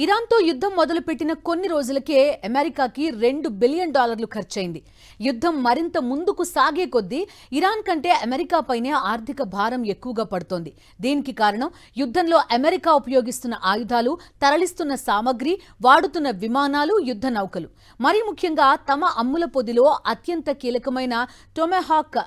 ఇరాన్తో యుద్ధం మొదలుపెట్టిన కొన్ని రోజులకే అమెరికాకి $2 బిలియన్ ఖర్చయింది. యుద్ధం మరింత ముందుకు సాగే కొద్దీ ఇరాన్ కంటే అమెరికాపైనే ఆర్థిక భారం ఎక్కువగా పడుతోంది. దీనికి కారణం యుద్ధంలో అమెరికా ఉపయోగిస్తున్న ఆయుధాలు, తరలిస్తున్న సామగ్రి, వాడుతున్న విమానాలు, యుద్ధ నౌకలు. మరీ ముఖ్యంగా తమ అమ్ముల పొదిలో అత్యంత కీలకమైన టొమాహాక్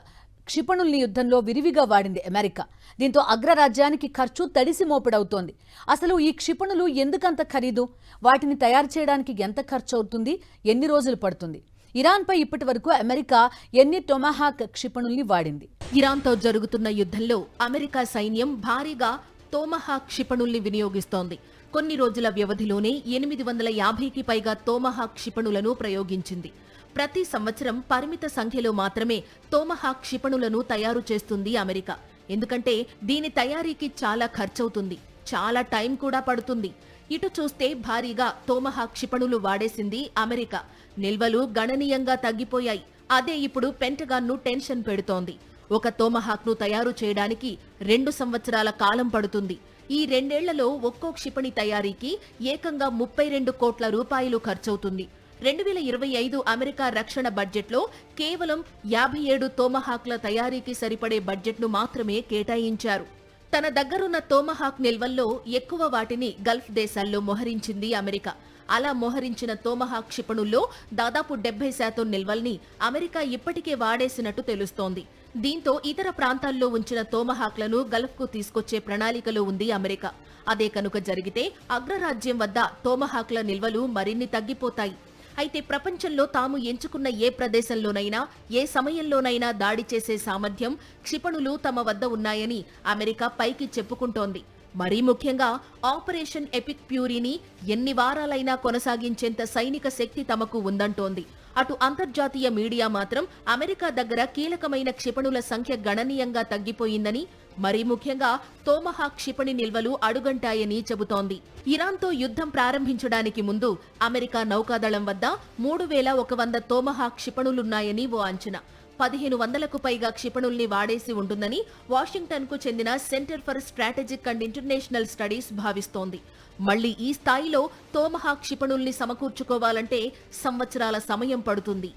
క్షిపణుల్ని యుద్ధంలో విరివిగా వాడింది అమెరికా. దీంతో అగ్రరాజ్యానికి ఖర్చు తడిసి మోపెడవుతోంది. అసలు ఈ క్షిపణులు ఎందుకంత ఖరీదు? వాటిని తయారు చేయడానికి ఎంత ఖర్చు అవుతుంది? ఎన్ని రోజులు పడుతుంది? ఇరాన్పై ఇప్పటి వరకు అమెరికా ఎన్ని టొమాహాక్ క్షిపణుల్ని వాడింది? ఇరాన్తో జరుగుతున్న యుద్ధంలో అమెరికా సైన్యం భారీగా టొమాహాక్ క్షిపణుల్ని వినియోగిస్తోంది. కొన్ని రోజుల వ్యవధిలోనే 850కి పైగా టొమాహాక్ క్షిపణులను ప్రయోగించింది. ప్రతి సంవత్సరం పరిమిత సంఖ్యలో మాత్రమే టొమాహాక్ క్షిపణులను తయారు చేస్తుంది అమెరికా. ఎందుకంటే దీని తయారీకి చాలా ఖర్చవుతుంది, చాలా టైం కూడా పడుతుంది. ఇటు చూస్తే భారీగా టొమాహాక్ క్షిపణులు వాడేసింది అమెరికా. నిల్వలు గణనీయంగా తగ్గిపోయాయి. అదే ఇప్పుడు పెంటగాన్ను టెన్షన్ పెడుతోంది. ఒక టొమాహాక్ ను తయారు చేయడానికి 2 సంవత్సరాల కాలం పడుతుంది. ఈ 2 ఏళ్లలో ఒక్కో క్షిపణి తయారీకి ఏకంగా 32 కోట్ల రూపాయలు ఖర్చవుతుంది. 2025 అమెరికా రక్షణ బడ్జెట్లో కేవలం 57 టొమాహాక్ల తయారీకి సరిపడే బడ్జెట్ను మాత్రమే కేటాయించారు. తన దగ్గరున్న టొమాహాక్ నిల్వల్లో ఎక్కువ వాటిని గల్ఫ్ దేశాల్లో మోహరించింది అమెరికా. అలా మోహరించిన టొమాహాక్ క్షిపణుల్లో దాదాపు 70% నిల్వల్ని అమెరికా ఇప్పటికే వాడేసినట్టు తెలుస్తోంది. దీంతో ఇతర ప్రాంతాల్లో ఉంచిన టొమాహాక్లను గల్ఫ్కు తీసుకొచ్చే ప్రణాళికలో ఉంది అమెరికా. అదే కనుక జరిగితే అగ్రరాజ్యం వద్ద టొమాహాక్ల నిల్వలు మరిన్ని తగ్గిపోతాయి. అయితే ప్రపంచంలో తాము ఎంచుకున్న ఏ ప్రదేశంలోనైనా, ఏ సమయంలోనైనా దాడి చేసే సామర్థ్యం, క్షిపణులు తమ వద్ద ఉన్నాయని అమెరికా పైకి చెప్పుకుంటోంది. మరీ ముఖ్యంగా ఆపరేషన్ ఎపిక్ ఫ్యూరీని ఎన్ని వారాలైనా కొనసాగించేంత సైనిక శక్తి తమకు ఉందంటోంది. అటు అంతర్జాతీయ మీడియా మాత్రం అమెరికా దగ్గర కీలకమైన క్షిపణుల సంఖ్య గణనీయంగా తగ్గిపోయిందని, మరీ ముఖ్యంగా టొమాహాక్ క్షిపణి నిల్వలు అడుగంటాయని చెబుతోంది. ఇరాన్తో యుద్ధం ప్రారంభించడానికి ముందు అమెరికా నౌకాదళం వద్ద 3100 టొమాహాక్ క్షిపణులున్నాయని ఓ అంచనా. 1500కు పైగా క్షిపణుల్ని వాడేసి ఉంటుందని వాషింగ్టన్కు చెందిన centre for strategic and international studies భావిస్తోంది. మళ్లీ ఈ స్థాయిలో టొమాహాక్ క్షిపణుల్ని సమకూర్చుకోవాలంటే సంవత్సరాల సమయం పడుతుంది.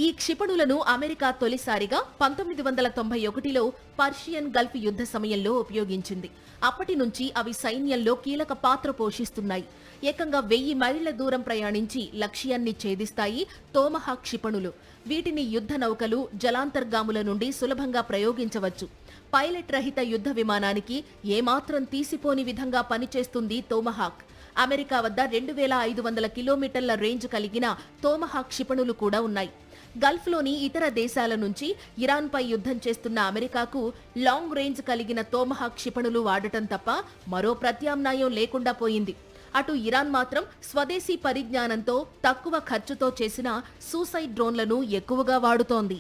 ఈ క్షిపణులను అమెరికా తొలిసారిగా 1991లో పర్షియన్ గల్ఫ్ యుద్ధ సమయంలో ఉపయోగించింది. అప్పటి నుంచి అవి సైన్యంలో కీలక పాత్ర పోషిస్తున్నాయి. ఏకంగా 1000 మైళ్ల దూరం ప్రయాణించి లక్ష్యాన్ని ఛేదిస్తాయి టొమాహాక్ క్షిపణులు. వీటిని యుద్ధ నౌకలు, జలాంతర్గాముల నుండి సులభంగా ప్రయోగించవచ్చు. పైలట్ రహిత యుద్ధ విమానానికి ఏమాత్రం తీసిపోని విధంగా పనిచేస్తుంది టొమాహాక్. అమెరికా వద్ద 2500 కిలోమీటర్ల రేంజ్ కలిగిన టొమాహాక్ క్షిపణులు కూడా ఉన్నాయి. గల్ఫ్లోని ఇతర దేశాల నుంచి ఇరాన్పై యుద్ధం చేస్తున్న అమెరికాకు లాంగ్ రేంజ్ కలిగిన టొమాహాక్ క్షిపణులు వాడటం తప్ప మరో ప్రత్యామ్నాయం లేకుండా పోయింది. అటు ఇరాన్ మాత్రం స్వదేశీ పరిజ్ఞానంతో తక్కువ ఖర్చుతో చేసిన సూసైడ్ డ్రోన్లను ఎక్కువగా వాడుతోంది.